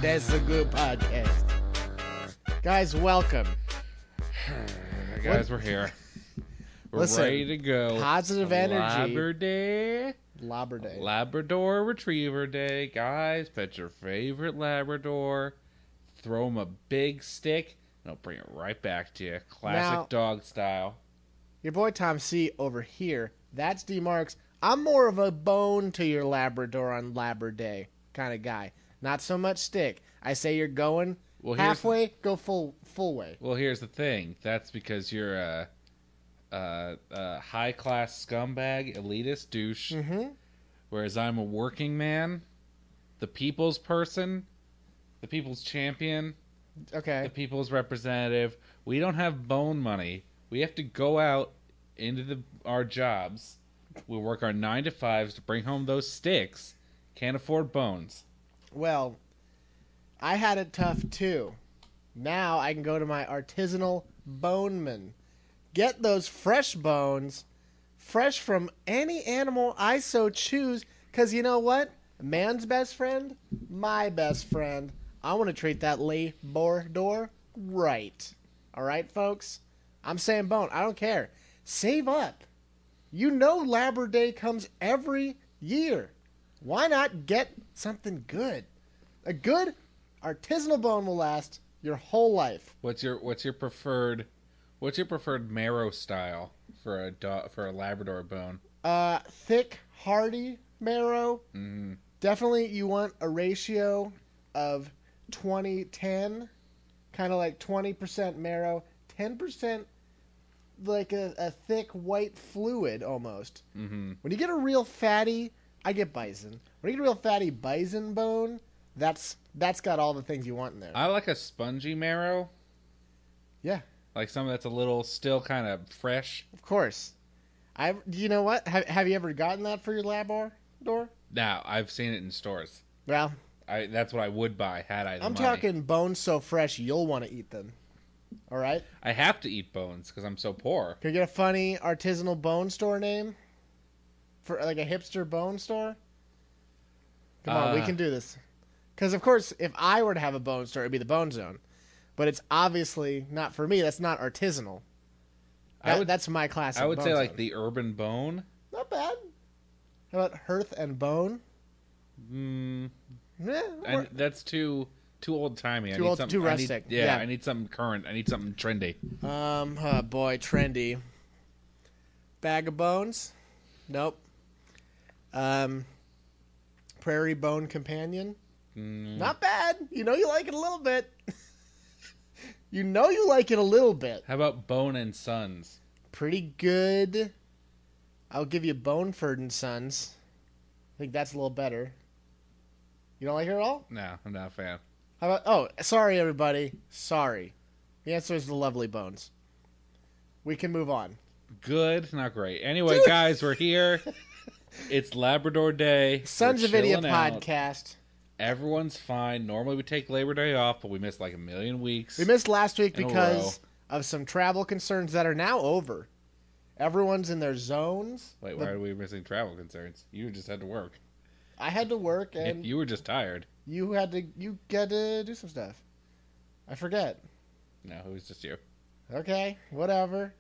That's a good podcast. Guys, welcome. Guys, we're here. We're Listen, ready to go. positive energy. Labrador Retriever Day. Guys, pet your favorite Labrador. Throw him a big stick, and he'll bring it right back to you. Classic Now, dog style. Your boy Tom C over here, that's D Marx. I'm more of a bone to your Labrador on Labrador Day kind of guy. Not so much stick. I say you're going halfway, go full way. Well, here's the thing. That's because you're a high-class scumbag, elitist douche. Mm-hmm. Whereas I'm a working man, the people's person, the people's champion, Okay. the people's representative. We don't have bone money. We have to go out into our jobs. We work our 9 to 5s to bring home those sticks. Can't afford bones. Well, I had it tough too. Now I can go to my artisanal boneman. Get those fresh bones, fresh from any animal I so choose. Because you know what? Man's best friend, my best friend. I want to treat that Labrador right. All right, folks? I'm saying bone. I don't care. Save up. You know Labrador Day comes every year. Why not get something good? A good artisanal bone will last your whole life. What's your preferred marrow style for a Labrador bone? Thick, hearty marrow. Mm. Definitely you want a ratio of 20-10. Kind of like 20% marrow, 10% like a thick white fluid almost. Mm-hmm. When you get a real fatty, I get bison. When you get a real fatty bison bone, that's got all the things you want in there. I like a spongy marrow. Yeah. Like something that's a little still kind of fresh. Of course. You know what? Have you ever gotten that for your Labrador? Now, I've seen it in stores. Well, That's what I would buy had I the I'm money. talking bones so fresh you'll want to eat them. All right? I have to eat bones because I'm so poor. Can you get a funny artisanal bone store name? For like a hipster bone store? Come on, we can do this. Because, of course, if I were to have a bone store, it would be the Bone Zone. But it's obviously not for me. That's not artisanal. That's my classic. I would bone say like zone. the Urban Bone. Not bad. How about Hearth and Bone? Yeah, And that's too old timey. Too rustic. Yeah. I need something current. I need something trendy. Oh boy, trendy. Bag of Bones? Nope. Prairie Bone Companion? Not bad. You know you like it a little bit. You know you like it a little bit. How about Bone and Sons? Pretty good. I'll give you Boneford and Sons. I think that's a little better. You don't like it at all? No, I'm not a fan. How about? Oh, sorry, everybody. Sorry. The answer is the Lovely Bones. We can move on. Good, not great. Anyway, guys, we're here. It's Labrador Day. Sons We're of Idiot chilling out. podcast. Everyone's fine. Normally we take Labor Day off, but we missed like a million weeks. We missed last week in a because of some travel concerns that are now over. Everyone's in their zones. Wait, why are we missing travel concerns? You just had to work. I had to work, and You were just tired. you had to do some stuff. I forget. No, it was just you. Okay, whatever.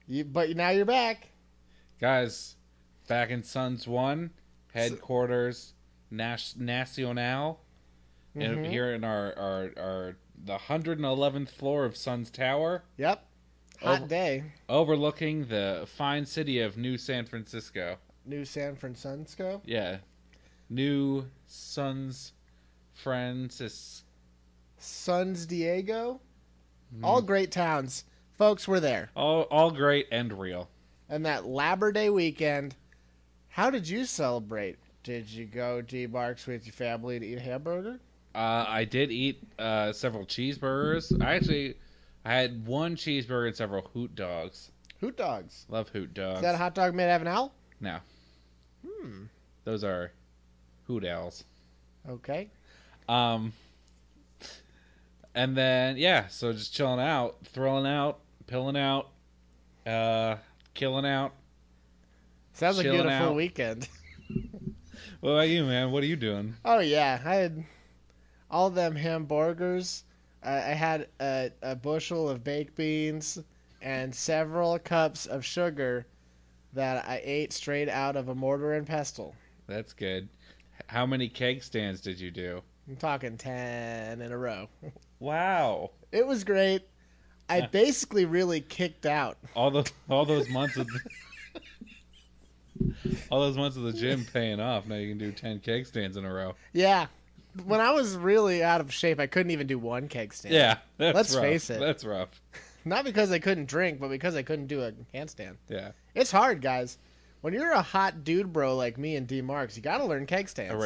But now you're back. Guys, back in Sons 1, headquarters, Nacional, and here in our the 111th floor of Sons Tower. Yep. Hot day. Overlooking the fine city of New San Francisco. New San Francisco. Yeah. New Sons Francisco. Sons Diego. All great towns. Folks, we're there. All great and real. And that Labor Day weekend, how did you celebrate? Did you go to Marx with your family to eat a hamburger? I did eat several cheeseburgers. I had one cheeseburger and several hoot dogs. Hoot dogs. Love hoot dogs. Is that a hot dog made out of an owl? No. Those are hoot owls. Okay. And then, yeah, so just chilling out, thrilling out, pilling out, killing out. Sounds like a beautiful out. weekend. What about you, man? What are you doing? Oh, yeah. all them hamburgers. I had a bushel of baked beans and several cups of sugar that I ate straight out of a mortar and pestle. That's good. How many keg stands did you do? I'm talking 10 in a row. Wow. It was great. I basically really kicked out. All those months of the gym paying off. Now you can do 10 keg stands in a row. Yeah. When I was really out of shape, I couldn't even do one keg stand. Yeah, Let's rough. face it. That's rough. Not because I couldn't drink, but because I couldn't do a handstand. Yeah. It's hard, guys. When you're a hot dude bro like me and D Marx, you got to learn keg stands. A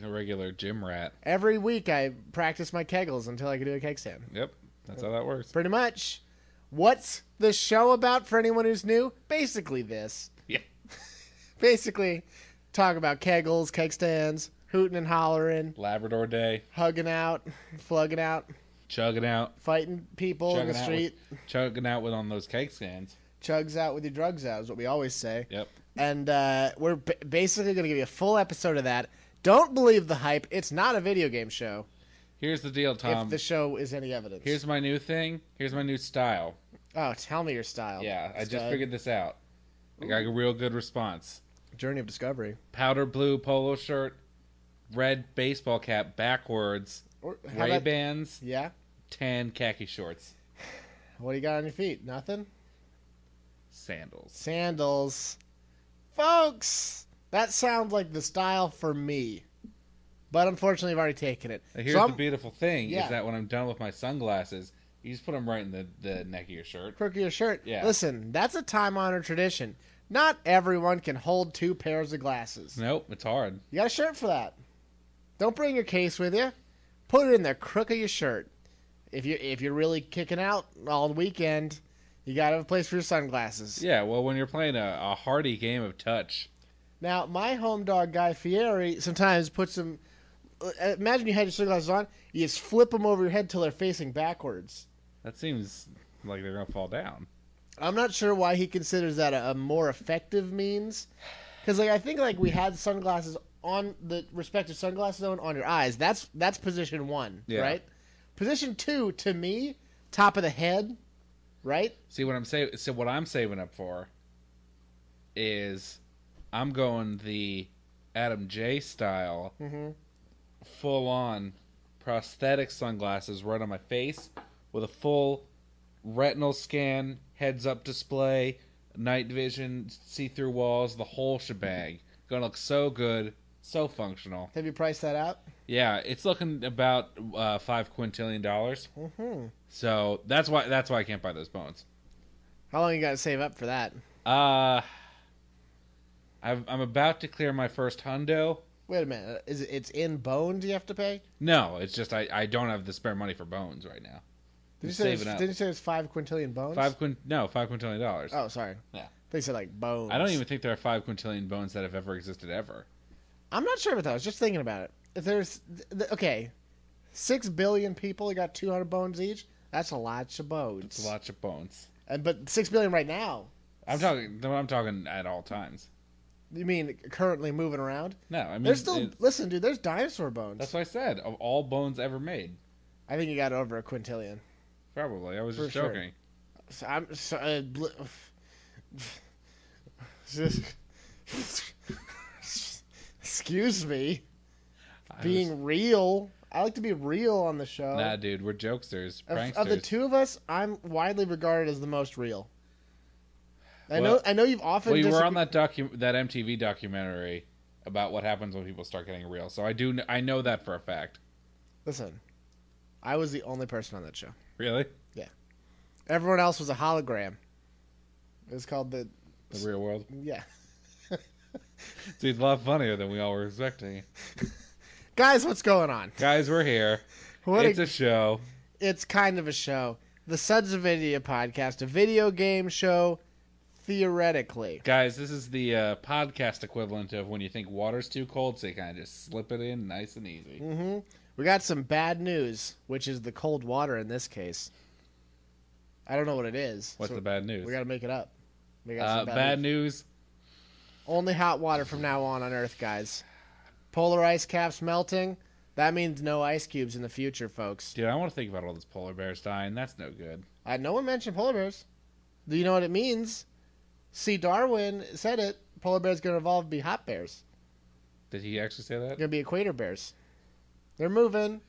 regular gym rat. Every week I practice my kegels until I can do a keg stand. Yep. That's how that works. Pretty much. What's the show about for anyone who's new? Basically this. Yeah. Basically, talk about kegels, keg stands, hooting and hollering, Labrador Day. hugging out, flugging out, Chugging out. fighting people in the street. Chugging out with on those cake stands. Chugs out with your drugs out is what we always say. Yep. And we're basically going to give you a full episode of that. Don't believe the hype. It's not a video game show. Here's the deal, Tom. If the show is any evidence. Here's my new thing. Here's my new style. Oh, tell me your style. Yeah, I just Stud. figured this out. I got a real good response. Journey of Discovery. Powder blue polo shirt, red baseball cap backwards, Or how about- Ray-Bans, Yeah? tan khaki shorts, What do you got on your feet? Nothing? sandals. Sandals. Folks, that sounds like the style for me. But unfortunately, I've already taken it. Now, here's So the beautiful thing Yeah. is that when I'm done with my sunglasses, you just put them right in the neck of your shirt. crook of your shirt. Yeah. Listen, that's a time-honored tradition. Not everyone can hold two pairs of glasses. Nope, it's hard. You got a shirt for that. Don't bring your case with you. Put it in the crook of your shirt. If you're really kicking out all weekend, you got to have a place for your sunglasses. Yeah, well, when you're playing a hearty game of touch, Now, my home dog, Guy Fieri, sometimes puts them... Imagine you had your sunglasses on. You just flip them over your head till they're facing backwards. that seems like they're going to fall down. I'm not sure why he considers that a more effective means. Because I think we had sunglasses on the respective sunglasses on your eyes. That's position 1, Yeah. right? Position 2, to me, top of the head, right? See, what I'm saving up for is I'm going the Adam J style, full-on prosthetic sunglasses right on my face with a full retinal scan, heads-up display, night vision, see-through walls, the whole shebang. Gonna look so good, so functional. Have you priced that out? Yeah, it's looking about $5 quintillion. Mm-hmm. So that's why I can't buy those bones. How long you got to save up for that? I'm about to clear my first hundo. Wait a minute. It's in bones you have to pay? No, it's just I don't have the spare money for bones right now. Did you Just say saving up. did you say it's 5 quintillion bones? $5 quintillion. Oh, sorry. Yeah. They said bones. I don't even think there are 5 quintillion bones that have ever existed ever. I'm not sure about that. I was just thinking about it. If there's 6 billion people, you got 200 bones each. That's a lot of bones. It's lots of bones. But 6 billion right now. I'm talking at all times. You mean currently moving around? No, I mean There's still listen, dude. There's dinosaur bones. that's what I said. Of all bones ever made, I think you got over a quintillion. probably. I was For just sure. joking. So excuse me. Being real. I like to be real on the show. Nah, dude, we're jokesters, pranksters. Of the two of us, I'm widely regarded as the most real. I Well- know you've often. Well, you were on disagreed- that MTV documentary about what happens when people start getting real. So I know that for a fact. Listen, I was the only person on that show. Really? Everyone else was a hologram. It was called The real world. yeah. See, it's a lot funnier than we all were expecting. Guys, what's going on? Guys, we're here. What It's a show. It's kind of a show. The Suds of Video podcast, a video game show, theoretically. Guys, this is the podcast equivalent of when you think water's too cold, so you kind of just slip it in nice and easy. Mm-hmm. We got some bad news, which is the cold water in this case. I don't know what it is. What's so the bad news? We got to make it up. We got some bad news. Only hot water from now on Earth, guys. Polar ice caps melting. That means no ice cubes in the future, folks. Dude, I want to think about all those polar bears dying. That's no good. No one mentioned polar bears. Do you know what it means? See, Darwin said it. Polar bears going to evolve to be hot bears. Did he actually say that? Going to be equator bears. They're moving.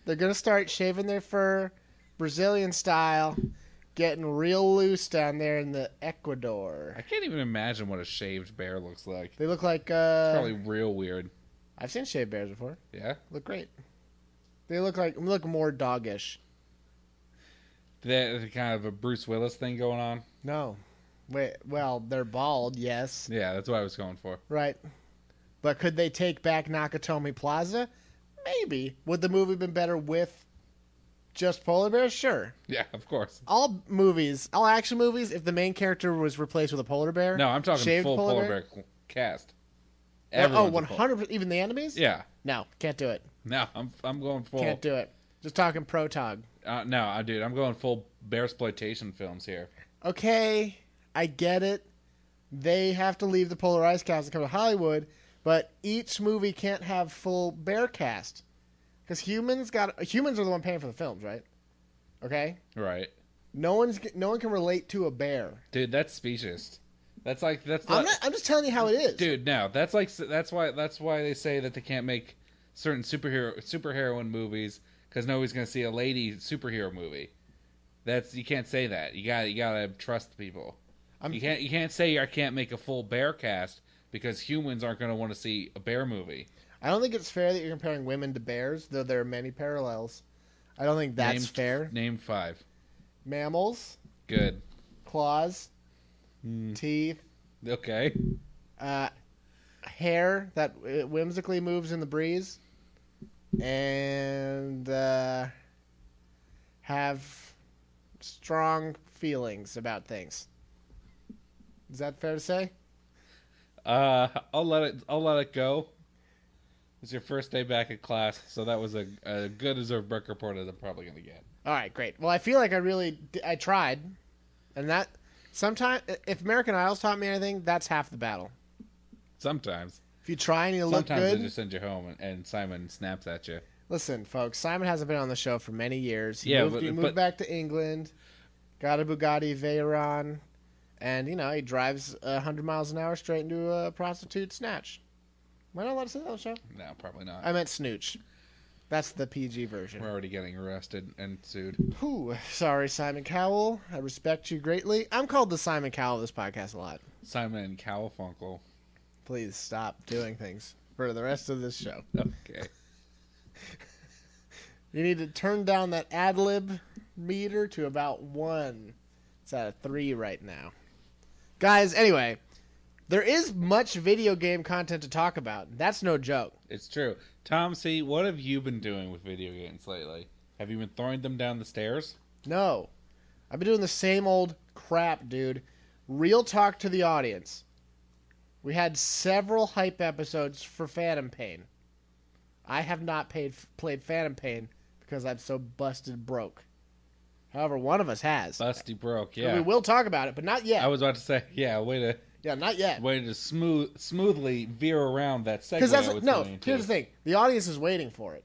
They're going to start shaving their fur, Brazilian style, getting real loose down there in the Ecuador. I can't even imagine what a shaved bear looks like. They look like... It's probably real weird. I've seen shaved bears before. Yeah? Look great. They look more doggish. They kind of a Bruce Willis thing going on? No. Wait, well, they're bald, yes. Yeah, that's what I was going for. Right. But could they take back Nakatomi Plaza? Maybe. Would the movie been better with just polar bears? Sure. Yeah, of course. All action movies, if the main character was replaced with a polar bear. No, I'm talking shaved full polar bear cast. Oh, Everyone's a 100%. Even the enemies? Yeah. No, can't do it. No, I'm going full. Can't do it. Just talking Protog. No, dude, I'm going full bear exploitation films here. Okay, I get it. They have to leave the polar ice caps and come to Hollywood, but each movie can't have full bear cast because humans are the one paying for the films, right? Okay, Right. no one can relate to a bear. Dude, that's specious. That's I'm I'm just telling you how it is, dude. No, that's why they say that they can't make certain superheroine movies because nobody's gonna see a lady superhero movie. You can't say that. You gotta trust people. You can't say I can't make a full bear cast because humans aren't gonna want to see a bear movie. I don't think it's fair that you're comparing women to bears, though there are many parallels. I don't think that's fair. Name 5. Mammals, Good. claws, teeth, Okay. hair that whimsically moves in the breeze, and have strong feelings about things. Is that fair to say? I'll let it go. It's your first day back at class, so that was a good deserved book report as I'm probably gonna get. All right, great. Well, I feel like I tried, and that sometimes if American Idol's taught me anything, that's half the battle. Sometimes. If you try and you look good, sometimes they just send you home and Simon snaps at you. Listen, folks, Simon hasn't been on the show for many years. He Yeah, moved back to England, got a Bugatti Veyron, and he drives 100 miles an hour straight into a prostitute snatch. Am I not allowed to say that on the show? No, probably not. I meant snooch. That's the PG version. We're already getting arrested and sued. Whew. Sorry, Simon Cowell. I respect you greatly. I'm called the Simon Cowell of this podcast a lot. Simon Cowell. Please stop doing things for the rest of this show. Okay. You need to turn down that ad-lib meter to about 1. It's at a 3 right now. Guys, anyway, there is much video game content to talk about. That's no joke. It's true. Tom C., what have you been doing with video games lately? Have you been throwing them down the stairs? No. I've been doing the same old crap, dude. Real talk to the audience. We had several hype episodes for Phantom Pain. I have not played Phantom Pain because I'm so busted broke. However, one of us has. Busty broke, yeah. And we will talk about it, but not yet. I was about to say, yeah, not yet. Way to smoothly veer around that segue. Here's the thing. The audience is waiting for it.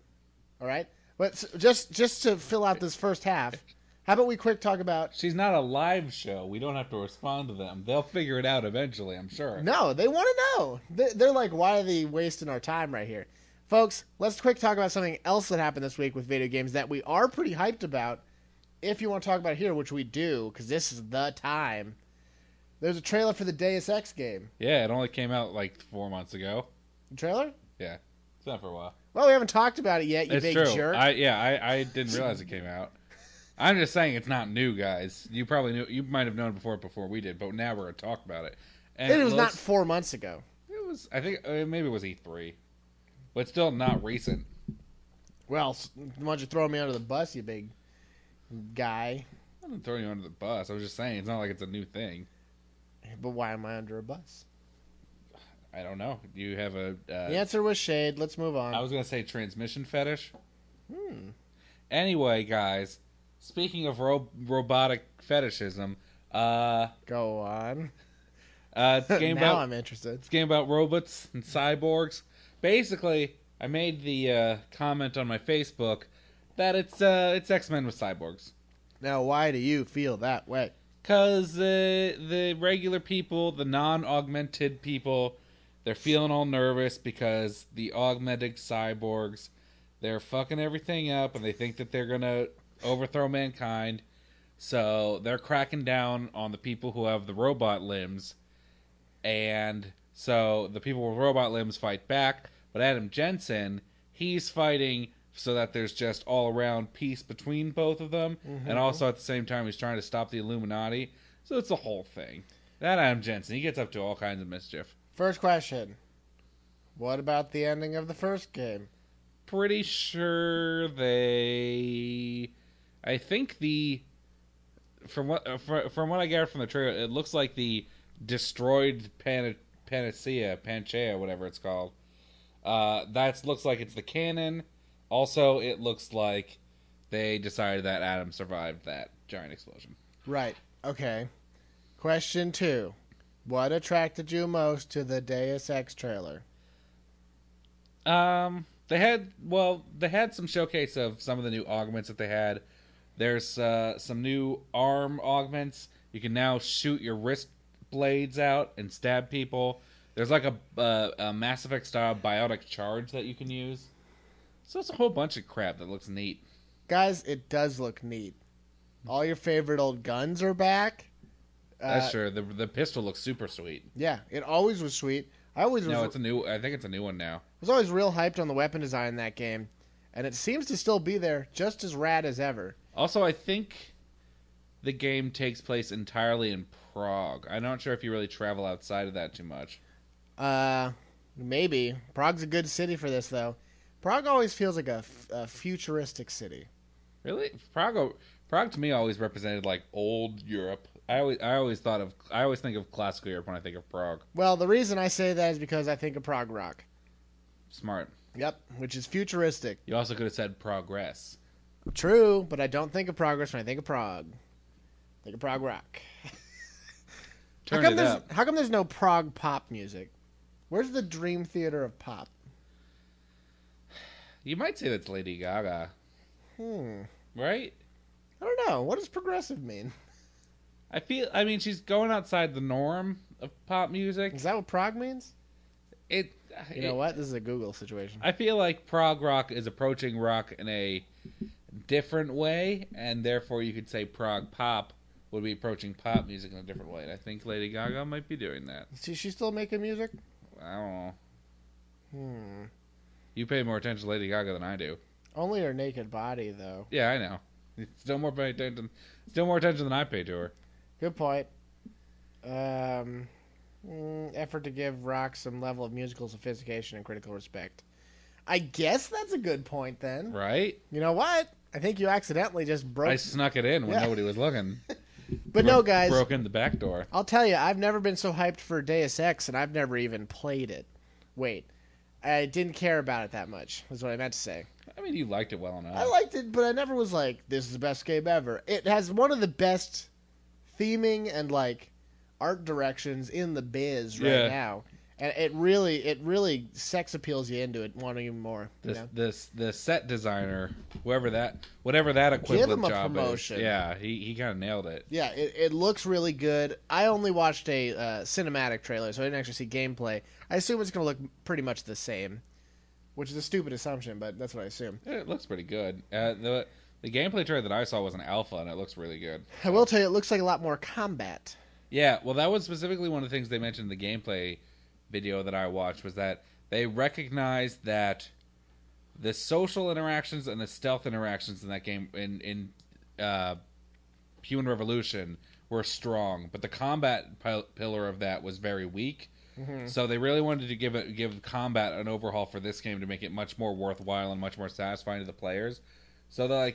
All right? But just to fill out this first half, how about we quick talk about... She's not a live show. We don't have to respond to them. They'll figure it out eventually, I'm sure. No, they want to know. They're like, why are they wasting our time right here? Folks, let's quick talk about something else that happened this week with video games that we are pretty hyped about. If you want to talk about it here, which we do, because this is the time. There's a trailer for the Deus Ex game. Yeah, it only came out like 4 months ago. The trailer? Yeah, it's not for a while. Well, we haven't talked about it yet, you big true. jerk. I didn't realize it came out. I'm just saying it's not new, guys. You probably knew. You might have known before we did, but now we're going to talk about it. And it was not 4 months ago. It was. I think maybe it was E3, but still not recent. Well, why don't you throw me under the bus, you big guy? I didn't throw you under the bus. I was just saying it's not like it's a new thing. But why am I under a bus? I don't know. You have a... the answer was shade. Let's move on. I was going to say transmission fetish. Anyway, guys, speaking of robotic fetishism... Go on. It's a game now I'm interested. It's a game about robots and cyborgs. Basically, I made the comment on my Facebook that it's X-Men with cyborgs. Now, why do you feel that way? Because the regular people, the non-augmented people, they're feeling all nervous because the augmented cyborgs, they're fucking everything up and they think that they're going to overthrow mankind. So they're cracking down on the people who have the robot limbs. And so the people with robot limbs fight back. But Adam Jensen, he's fighting so that there's just all around peace between both of them. Mm-hmm. And also at the same time, he's trying to stop the Illuminati. So it's a whole thing. That Adam Jensen, he gets up to all kinds of mischief. First question. What about the ending of the first game? Pretty sure they... I think the... From what I gather from the trailer, it looks like the destroyed Panchaea, whatever it's called. That looks like it's the canon. Also, it looks like they decided that Adam survived that giant explosion. Right. Okay. Question 2. What attracted you most to the Deus Ex trailer? They had some showcase of some of the new augments that they had. There's some new arm augments. You can now shoot your wrist blades out and stab people. There's like a Mass Effect style biotic charge that you can use. So it's a whole bunch of crap that looks neat. Guys, it does look neat. All your favorite old guns are back. That's sure. The pistol looks super sweet. Yeah, it always was sweet. I think it's a new one now. I was always real hyped on the weapon design in that game, and it seems to still be there, just as rad as ever. Also, I think the game takes place entirely in Prague. I'm not sure if you really travel outside of that too much. Maybe. Prague's a good city for this, though. Prague always feels like a futuristic city. Really? Prague to me always represented like old Europe. I always think of classical Europe when I think of Prague. Well, the reason I say that is because I think of Prague rock. Smart. Yep, which is futuristic. You also could have said progress. True, but I don't think of progress when I think of Prague. I think of Prague rock. Turn it up. How come there's no Prague pop music? Where's the Dream Theater of pop? You might say that's Lady Gaga. Right? I don't know. What does progressive mean? I mean, she's going outside the norm of pop music. Is that what Prague means? You know what? This is a Google situation. I feel like prog rock is approaching rock in a different way, and therefore you could say prog pop would be approaching pop music in a different way. And I think Lady Gaga might be doing that. Is she still making music? I don't know. You pay more attention to Lady Gaga than I do. Only her naked body, though. Yeah, I know. Still more attention than I pay to her. Good point. Effort to give rock some level of musical sophistication and critical respect. I guess that's a good point, then. Right? You know what? I think you accidentally just broke... I snuck it in when nobody was looking. But no, guys. Broke in the back door. I'll tell you, I've never been so hyped for Deus Ex, and I've never even played it. Wait. I didn't care about it that much, is what I meant to say. I mean, you liked it well enough. I liked it, but I never was like, this is the best game ever. It has one of the best theming and, like, art directions in the biz right now. And it really sex appeals you into it, wanting even more. The set designer, whatever that equivalent Give him a job promotion. is. Yeah, he kind of nailed it. Yeah, it looks really good. I only watched a cinematic trailer, so I didn't actually see gameplay. I assume it's going to look pretty much the same, which is a stupid assumption, but that's what I assume. It looks pretty good. The gameplay trailer that I saw was an alpha, and it looks really good. I will tell you, it looks like a lot more combat. Yeah, well, that was specifically one of the things they mentioned in the gameplay video that I watched, was that they recognized that the social interactions and the stealth interactions in that game in Human Revolution were strong, but the combat pillar of that was very weak. Mm-hmm. So they really wanted to give combat an overhaul for this game to make it much more worthwhile and much more satisfying to the players. So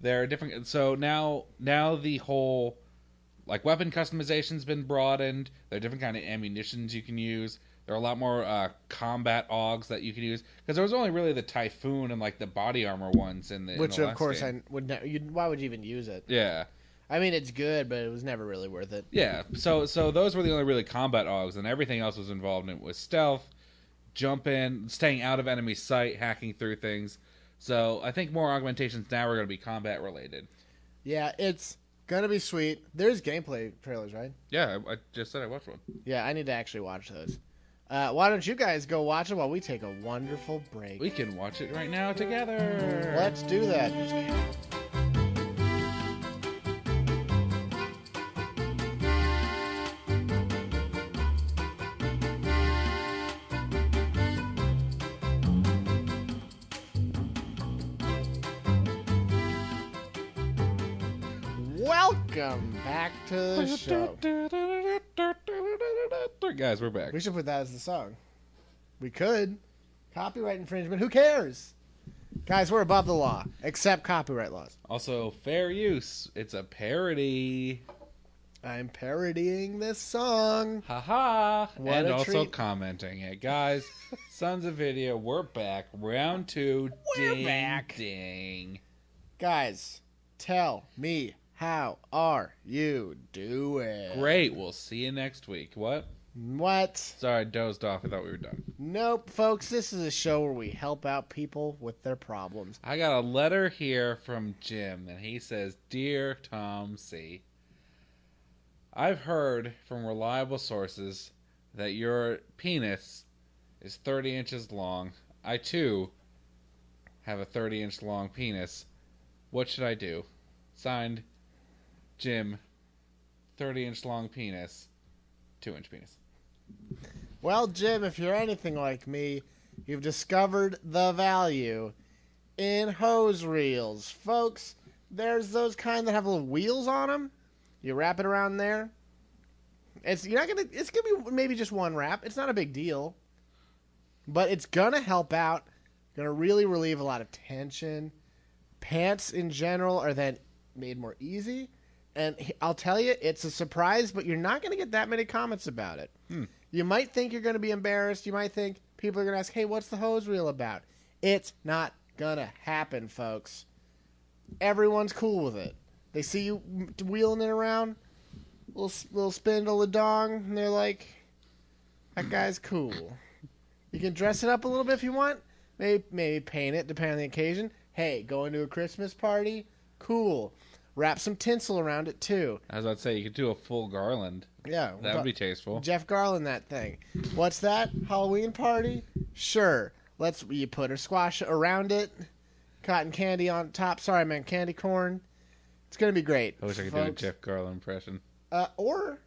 they're different. So now the whole weapon customization's been broadened. There are different kind of ammunitions you can use. There are a lot more combat augs that you can use, because there was only really the Typhoon and the body armor ones in the which in the of course game. I would why would you even use it? Yeah. I mean, it's good, but it was never really worth it. Yeah, so those were the only really combat augs, and everything else was involved in it was stealth, jump in, staying out of enemy sight, hacking through things. So I think more augmentations now are going to be combat related. Yeah, it's going to be sweet. There's gameplay trailers, right? Yeah, I just said I watched one. Yeah, I need to actually watch those. Why don't you guys go watch it while we take a wonderful break? We can watch it right now together. Let's do that. Welcome back to the show. Guys, we're back. We should put that as the song. We could. Copyright infringement. Who cares? Guys, we're above the law, except copyright laws. Also, fair use. It's a parody. I'm parodying this song. Haha. What and a also treat. commenting it. Guys, Sons of Video, we're back. Round 2. We're ding, back. Ding. Guys, tell me, how are you doing? Great. We'll see you next week. What? What? Sorry, I dozed off. I thought we were done. Nope, folks. This is a show where we help out people with their problems. I got a letter here from Jim, and he says, Dear Tom C., I've heard from reliable sources that your penis is 30 inches long. I, too, have a 30-inch long penis. What should I do? Signed, Jim, 30-inch long penis, 2-inch penis. Well, Jim, if you're anything like me, you've discovered the value in hose reels. Folks, there's those kind that have little wheels on them. You wrap it around there. It's gonna be maybe just one wrap. It's not a big deal. But it's gonna help out. Gonna really relieve a lot of tension. Pants in general are then made more easy. And I'll tell you, it's a surprise, but you're not going to get that many comments about it. You might think you're going to be embarrassed. You might think people are going to ask, hey, what's the hose reel about? It's not going to happen, folks. Everyone's cool with it. They see you wheeling it around, little spindle of dong, and they're like, that guy's cool. You can dress it up a little bit if you want. Maybe paint it, depending on the occasion. Hey, going to a Christmas party? Cool. Wrap some tinsel around it, too. I was about to say, you could do a full garland. Yeah. That would be tasteful. Jeff Garland, that thing. What's that? Halloween party? Sure. You put a squash around it. Cotton candy on top. Sorry, man. Candy corn. It's going to be great. I wish I could do a Jeff Garland impression. Or,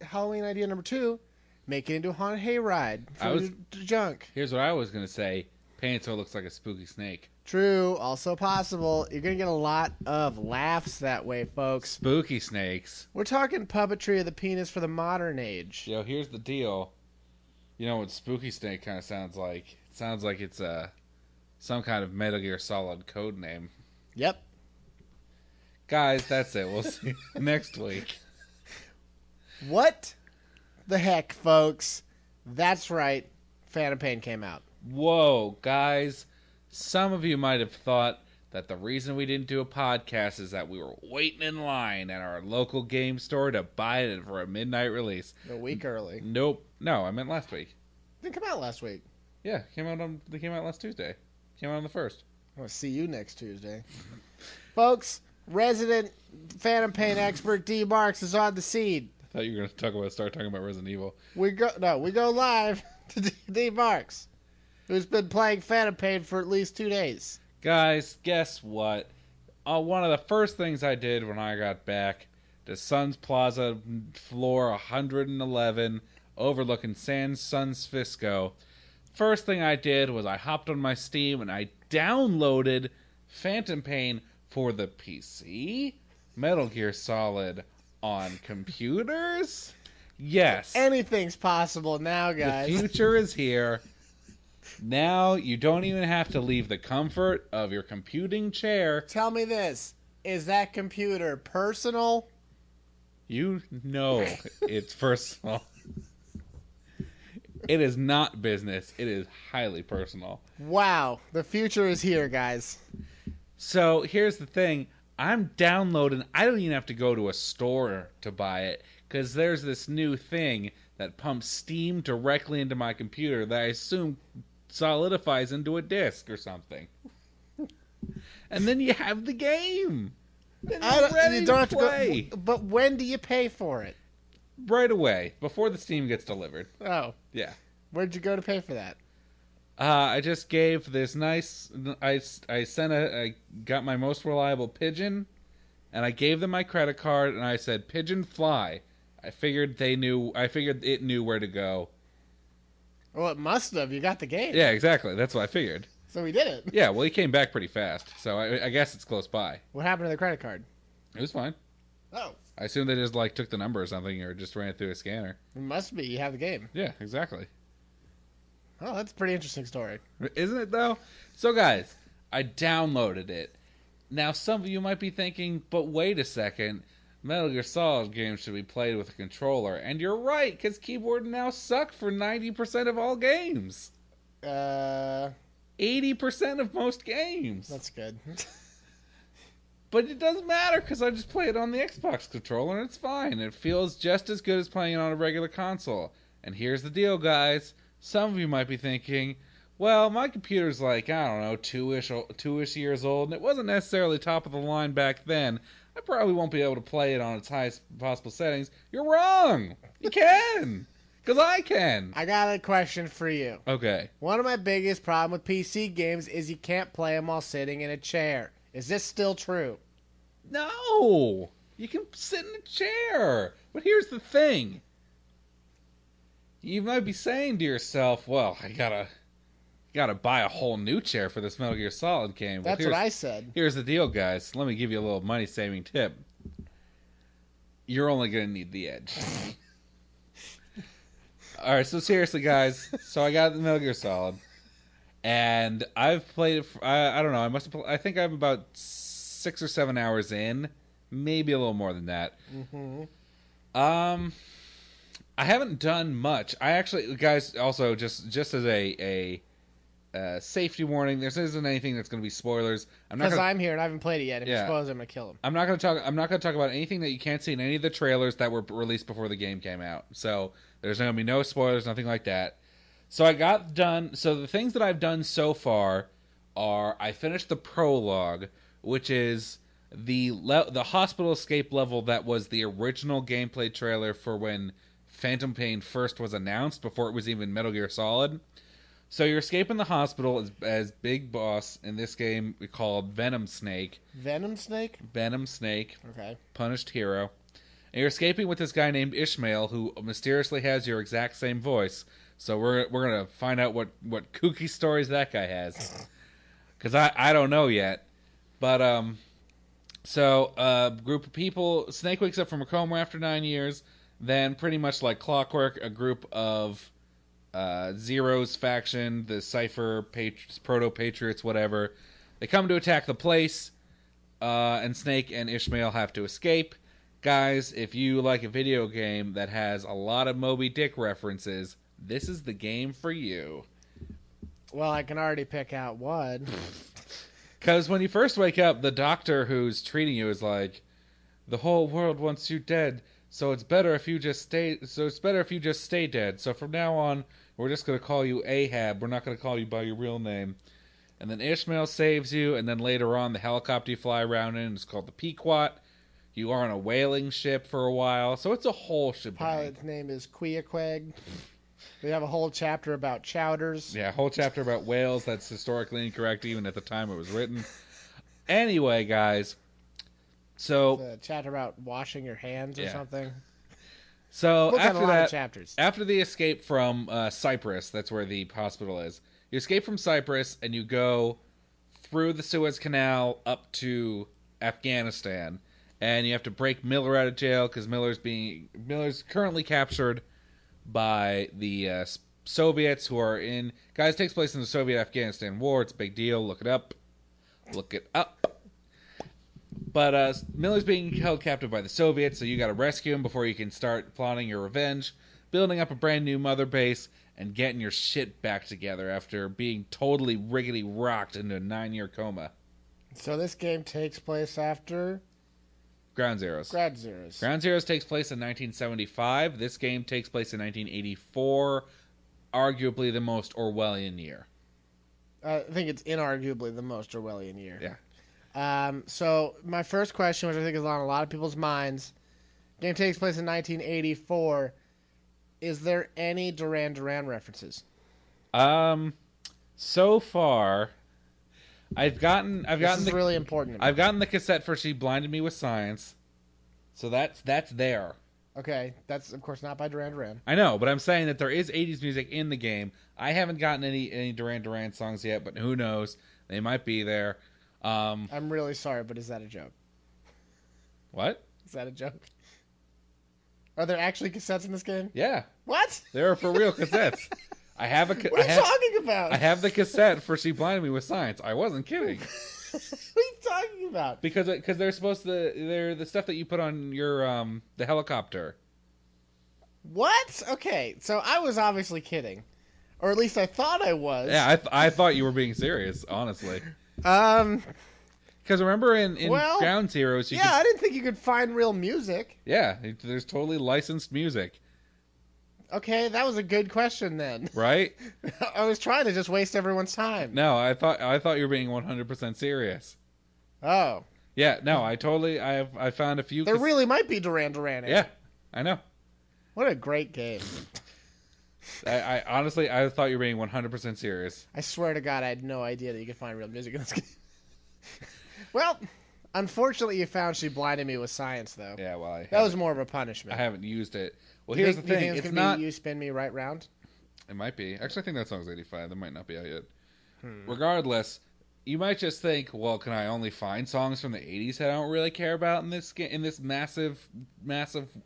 Halloween idea number 2, make it into a haunted hayride for junk. Here's what I was going to say. Paint so it looks like a spooky snake. True. Also possible. You're going to get a lot of laughs that way, folks. Spooky snakes. We're talking puppetry of the penis for the modern age. Yo, here's the deal. You know what spooky snake kind of sounds like? It sounds like it's some kind of Metal Gear Solid code name. Yep. Guys, that's it. We'll see you next week. What the heck, folks? That's right. Phantom Pain came out. Whoa, guys. Some of you might have thought that the reason we didn't do a podcast is that we were waiting in line at our local game store to buy it for a midnight release. A week early. Nope. No, I meant last week. It didn't come out last week. Yeah, they came out last Tuesday. Came out on the 1st. I'm going to see you next Tuesday. Folks, resident Phantom Pain expert D Marx is on the scene. I thought you were going to start talking about Resident Evil. We go live to D Marx, who's been playing Phantom Pain for at least 2 days. Guys, guess what? One of the first things I did when I got back to Sun's Plaza, floor 111, overlooking San Francisco. First thing I did was I hopped on my Steam and I downloaded Phantom Pain for the PC, Metal Gear Solid on computers. Yes. Anything's possible now, guys. The future is here. Now you don't even have to leave the comfort of your computing chair. Tell me this. Is that computer personal? You know it's personal. It is not business. It is highly personal. Wow. The future is here, guys. So here's the thing. I'm downloading. I don't even have to go to a store to buy it because there's this new thing that pumps steam directly into my computer that I assume solidifies into a disk or something. And then you have the game. Then you're ready you don't to have play. to go. But when do you pay for it? Right away, before the Steam gets delivered. Oh, Yeah. where'd you go to pay for that? I just gave this nice. I got my most reliable pigeon, and I gave them my credit card, and I said, "Pigeon fly." I figured they knew. I figured it knew where to go. Well, it must have. You got the game. Yeah, exactly. That's what I figured. So we did it. Yeah, well, he came back pretty fast, so I guess it's close by. What happened to the credit card? It was fine. Oh, I assume they just like took the number or something, or just ran it through a scanner. it must be. You have the game. Yeah, exactly. Oh, that's a pretty interesting story. Isn't it, though? So, guys, I downloaded it. Now, some of you might be thinking, but wait a second. Metal Gear Solid games should be played with a controller. And you're right, because keyboard and mouse suck for 90% of all games. 80% of most games. That's good. But it doesn't matter, because I just play it on the Xbox controller, and it's fine. It feels just as good as playing it on a regular console. And here's the deal, guys. Some of you might be thinking, well, my computer's like, I don't know, two-ish years old, and it wasn't necessarily top of the line back then. I probably won't be able to play it on its highest possible settings. You're wrong! You can! Because I can! I got a question for you. Okay. One of my biggest problems with PC games is you can't play them while sitting in a chair. Is this still true? No! You can sit in a chair! But here's the thing. You might be saying to yourself, well, I gotta buy a whole new chair for this Metal Gear Solid game. That's what I said. Here's the deal, guys. Let me give you a little money-saving tip. You're only gonna need the Edge. Alright, so seriously, guys. So I got the Metal Gear Solid. And I've played it for, I don't know, I think I'm about 6 or 7 hours in. Maybe a little more than that. Mm-hmm. I haven't done much. I actually, guys, also just as a safety warning, there isn't anything that's going to be spoilers. Because I'm here and I haven't played it yet. If you spoilers, I'm going to kill him. I'm not going to talk about anything that you can't see in any of the trailers that were released before the game came out. So there's going to be no spoilers, nothing like that. So I got done. So the things that I've done so far are I finished the prologue, which is the hospital escape level that was the original gameplay trailer for when Phantom Pain first was announced, before it was even Metal Gear Solid. So you're escaping the hospital as Big Boss, in this game called Venom Snake. Venom Snake? Venom Snake. Okay. Punished hero. And you're escaping with this guy named Ishmael, who mysteriously has your exact same voice. So we're gonna find out what kooky stories that guy has. Because I don't know yet. But, so a group of people, Snake wakes up from a coma after 9 years. Then, pretty much like clockwork, a group of Zero's faction, the Cypher, Proto-Patriots, whatever, they come to attack the place, and Snake and Ishmael have to escape. Guys, if you like a video game that has a lot of Moby Dick references, this is the game for you. Well, I can already pick out one. Because when you first wake up, the doctor who's treating you is like, the whole world wants you dead. So it's better if you just stay dead. So from now on, we're just going to call you Ahab. We're not going to call you by your real name. And then Ishmael saves you, and then later on, the helicopter you fly around in is called the Pequot. You are on a whaling ship for a while, so it's a whole shebang. Pilot's name is Queequeg. We have a whole chapter about chowders. Yeah, a whole chapter about whales. That's historically incorrect, even at the time it was written. Anyway, guys. So a chapter about washing your hands or something. So after that, chapters. After the escape from Cyprus, that's where the hospital is. You escape from Cyprus and you go through the Suez Canal up to Afghanistan, and you have to break Miller out of jail because Miller's currently captured by the Soviets who are in. Guys, it takes place in the Soviet-Afghanistan War. It's a big deal. Look it up. Look it up. But Miller's being held captive by the Soviets, so you gotta rescue him before you can start plotting your revenge, building up a brand new mother base, and getting your shit back together after being totally riggedy rocked into a 9-year coma. So this game takes place after? Ground Zeroes. Ground Zeroes. Ground Zeroes takes place in 1975. This game takes place in 1984, arguably the most Orwellian year. I think it's inarguably the most Orwellian year. Yeah. So my first question, which I think is on a lot of people's minds, game takes place in 1984. Is there any Duran Duran references? So far, I've gotten This is really important to me. I've gotten the cassette for She Blinded Me with Science, so that's there. Okay, that's of course not by Duran Duran. I know, but I'm saying that there is 80s music in the game. I haven't gotten any Duran Duran songs yet, but who knows? They might be there. I'm really sorry, but is that a joke? What? Is that a joke? Are there actually cassettes in this game? Yeah. What? There are for real cassettes. I have a. What are you talking about? I have the cassette for She Blinded Me with Science. I wasn't kidding. What are you talking about? Because they're supposed to. They're the stuff that you put on your the helicopter. What? Okay, so I was obviously kidding, or at least I thought I was. Yeah, I thought you were being serious, honestly. Because remember in Ground Zeroes, I didn't think you could find real music. Yeah, there's totally licensed music. Okay, that was a good question then. Right? I was trying to just waste everyone's time. No, I thought you were being 100% serious. Oh. Yeah, no, I found a few. There really might be Duran Duran in it. Yeah, I know. What a great game. I honestly, I thought you were being 100% serious. I swear to God, I had no idea that you could find real music in this game. Well, unfortunately, you found She Blinded Me with Science, though. Yeah, well, that was more of a punishment. I haven't used it. Well, here's the thing. It's not. You Spin Me Right Round? It might be. Actually, I think that song's 85. That might not be out yet. Regardless, you might just think, well, can I only find songs from the 80s that I don't really care about in this massive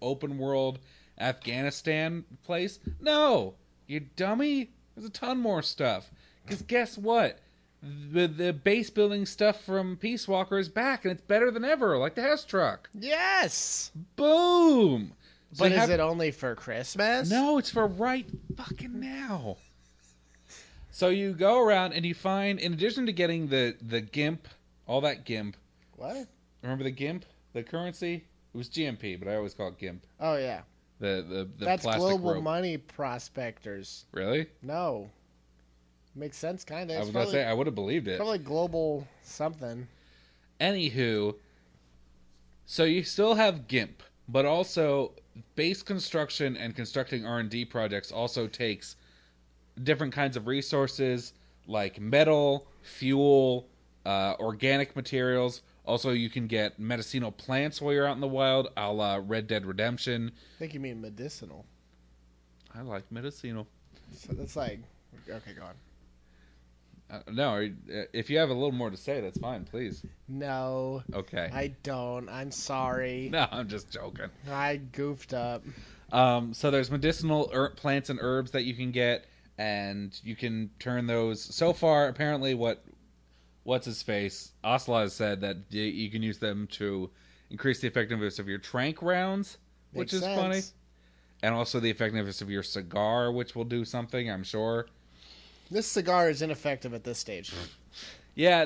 open world Afghanistan place? No, you dummy. There's a ton more stuff. Because guess what? The base building stuff from Peace Walker is back, and it's better than ever, like the Hess truck. Yes! Boom! So but is it only for Christmas? No, it's for right fucking now. So you go around and you find, in addition to getting the GIMP, all that GIMP. What? Remember the GIMP? The currency? It was GMP, but I always call it GIMP. Oh, yeah. The That's plastic global rope. money prospectors. Really? No. Makes sense, kind of. I was going to say, I would have believed it. Probably global something. Anywho, so you still have GIMP, but also base construction and constructing R&D projects also takes different kinds of resources like metal, fuel, organic materials. Also, you can get medicinal plants while you're out in the wild, a la Red Dead Redemption. I think you mean medicinal. I like medicinal. So that's like... Okay, go on. No, if you have a little more to say, that's fine, please. No. Okay. I don't. I'm sorry. No, I'm just joking. I goofed up. So there's medicinal plants and herbs that you can get, and you can turn those. So far, apparently, what's his face? Osla has said that you can use them to increase the effectiveness of your trank rounds, which is funny, and also the effectiveness of your cigar, which will do something, I'm sure. This cigar is ineffective at this stage. Yeah,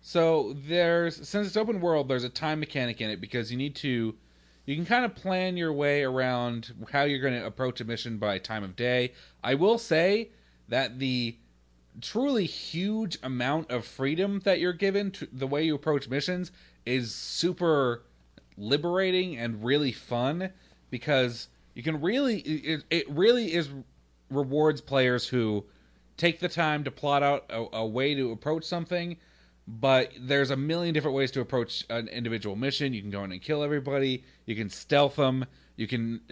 so since it's open world, there's a time mechanic in it because you can kind of plan your way around how you're going to approach a mission by time of day. I will say that the truly huge amount of freedom that you're given to the way you approach missions is super liberating and really fun because you can really, it really is rewards players who take the time to plot out a way to approach something, but there's a million different ways to approach an individual mission. You can go in and kill everybody. You can stealth them. You can,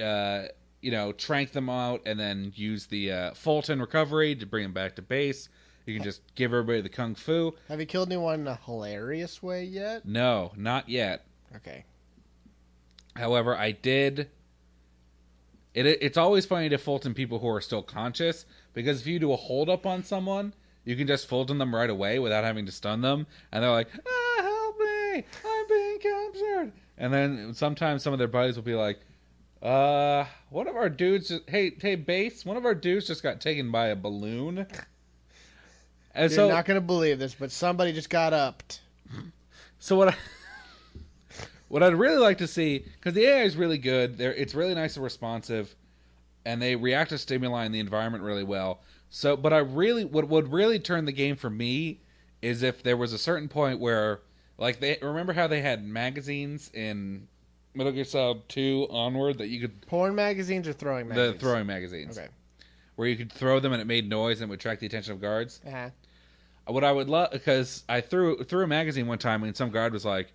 trank them out and then use the Fulton recovery to bring them back to base. You can just give everybody the kung fu. Have you killed anyone in a hilarious way yet? No, not yet. Okay. However, I did. It's always funny to Fulton people who are still conscious, because if you do a hold up on someone, you can just Fulton them right away without having to stun them, and they're like, help me, I'm being captured. And then sometimes some of their buddies will be like, one of our dudes, hey base, one of our dudes just got taken by a balloon. And You're not going to believe this, but somebody just got upped. So What I'd really like to see, because the AI is really good, it's really nice and responsive, and they react to stimuli in the environment really well. So, but what would really turn the game for me is if there was a certain point where, like, remember how they had magazines in Metal Gear Solid 2 onward that you could... Porn magazines or throwing magazines? The throwing magazines. Okay. Where you could throw them and it made noise and would attract the attention of guards. Uh-huh. What I would love, because I threw a magazine one time and some guard was like,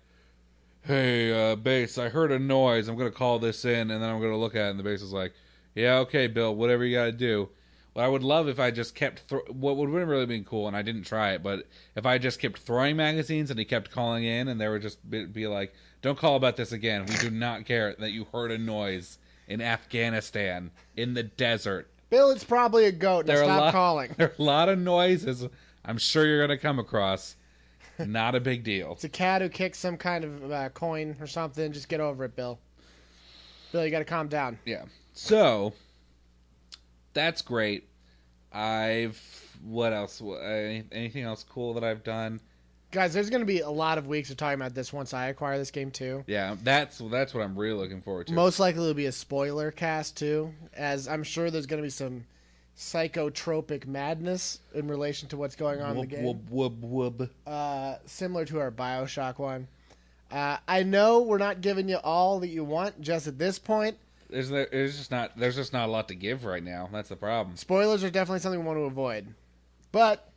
"Hey, base, I heard a noise. I'm going to call this in," and then I'm going to look at it, and the base is like, "Yeah, okay, Bill, whatever you got to do." What I would love if I just kept... what would have really been cool, and I didn't try it, but if I just kept throwing magazines and he kept calling in, and they would just be like, "Don't call about this again. We do not care that you heard a noise in Afghanistan, in the desert." Bill, it's probably a goat. Now stop calling. There are a lot of noises I'm sure you're going to come across. Not a big deal. It's a cat who kicked some kind of coin or something. Just get over it, Bill. Bill, you got to calm down. Yeah. So, that's great. What else? Anything else cool that I've done? Guys, there's going to be a lot of weeks of talking about this once I acquire this game, too. Yeah, that's what I'm really looking forward to. Most likely it'll be a spoiler cast, too, as I'm sure there's going to be some psychotropic madness in relation to what's going on in the game. Similar to our BioShock one. I know we're not giving you all that you want just at this point. There's just not a lot to give right now. That's the problem. Spoilers are definitely something we want to avoid. But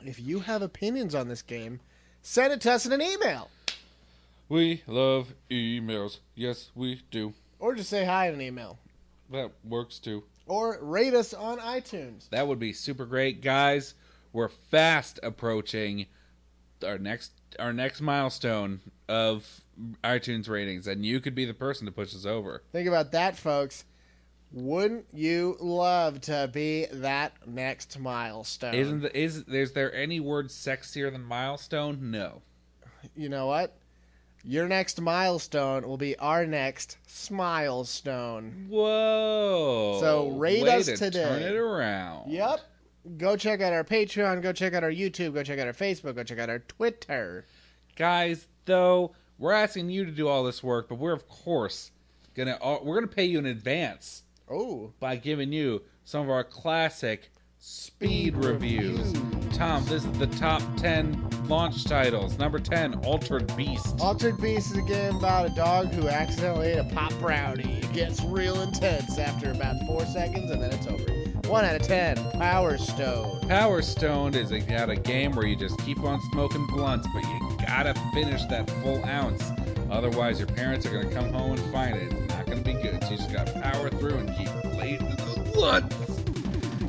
if you have opinions on this game, send it to us in an email. We love emails. Yes, we do. Or just say hi in an email. That works too. Or rate us on iTunes. That would be super great. Guys, we're fast approaching our next milestone of iTunes ratings, and you could be the person to push us over. Think about that, folks. Wouldn't you love to be that next milestone? Is there any word sexier than milestone? No. You know what? Your next milestone will be our next smilestone. Whoa. So rate us today. Turn it around. Yep. Go check out our Patreon. Go check out our YouTube. Go check out our Facebook. Go check out our Twitter. Guys, though, we're asking you to do all this work, but we're, of course, we're gonna pay you in advance. Oh. By giving you some of our classic speed reviews. Tom, this is the top 10 launch titles. Number 10, Altered Beast. Altered Beast is a game about a dog who accidentally ate a pop brownie. It gets real intense after about 4 seconds, and then it's over. 1 out of 10, Power Stone. Power Stone is a game where you just keep on smoking blunts, but you gotta finish that full ounce. Otherwise, your parents are gonna come home and find it. It's not gonna be good. So you just gotta power through and keep blazing the blunts.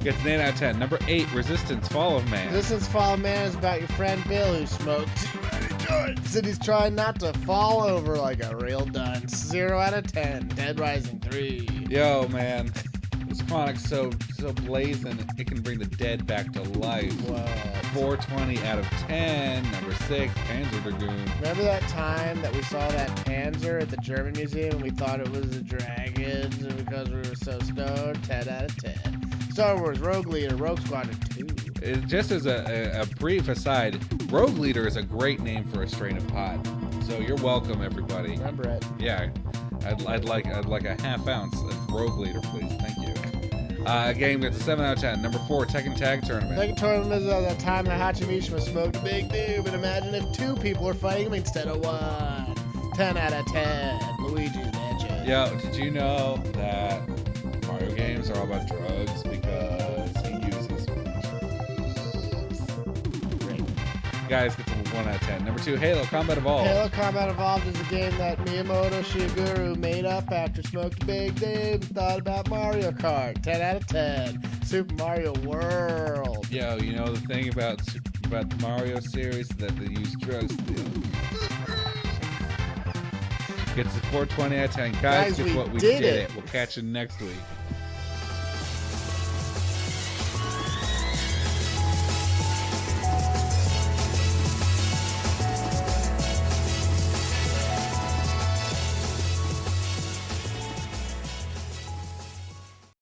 Gets an 8 out of 10. Number 8, Resistance Fall of Man. Resistance Fall of Man is about your friend Bill who smoked too many joints and he's trying not to fall over like a real dunce. 0 out of 10. Dead Rising 3. Yo, man. This chronic's so blazing, it can bring the dead back to life. Whoa. 420 out of 10. Number 6, Panzer Dragoon. Remember that time that we saw that Panzer at the German Museum and we thought it was a dragon because we were so stoned? 10 out of 10. Star Wars Rogue Leader, Rogue Squadron 2. Just as a brief aside, Rogue Leader is a great name for a strain of pot. So you're welcome, everybody. Remember it. Yeah, I'd like a half ounce of Rogue Leader, please. Thank you. A game gets a 7 out of 10. Number 4, Tekken Tag Tournament. Tekken Tournament is the time that Hachimishima smoked a big dude, but imagine if 2 people were fighting him instead of 1. 10 out of 10. Luigi's Mansion. Yo, did you know that Mario games are all about drugs because he uses mushrooms? Great. Guys, get to 1 out of 10. Number 2, Halo Combat Evolved. Halo Combat Evolved is a game that Miyamoto Shigeru made up after smoked a big dude and thought about Mario Kart. 10 out of 10. Super Mario World. Yo, you know the thing about the Mario series that they use drugs to do. Gets a 420 out of 10. Guys, guess what? We did it. We'll catch you next week.